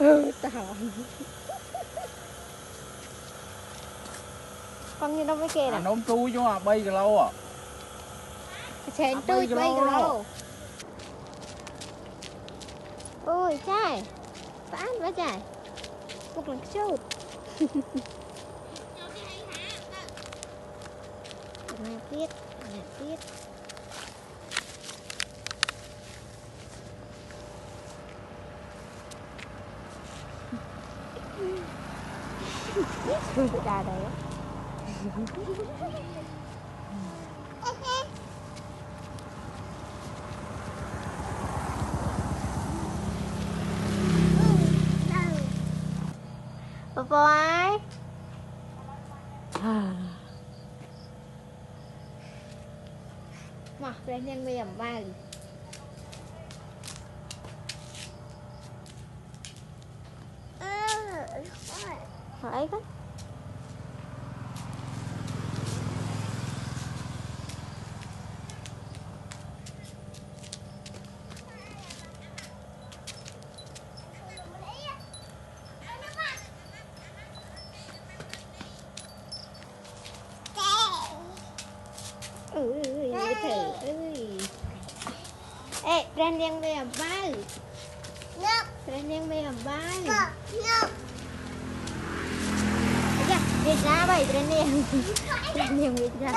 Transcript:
Tao con như nó mới kê nè. Nôm tôi chứ mà bay cái lâu à. Chén tôi bay cái lâu. Ôi trai. Bán quá trai. Một lần chút. Nè tiết. Ra đấy. Bye. Mà lên nhân bây giờ ba hỏi cái ê, ren đen bây giờ bay. Ren đen bây giờ bay. Đi ra bay ren đen. Ren đen đi ra.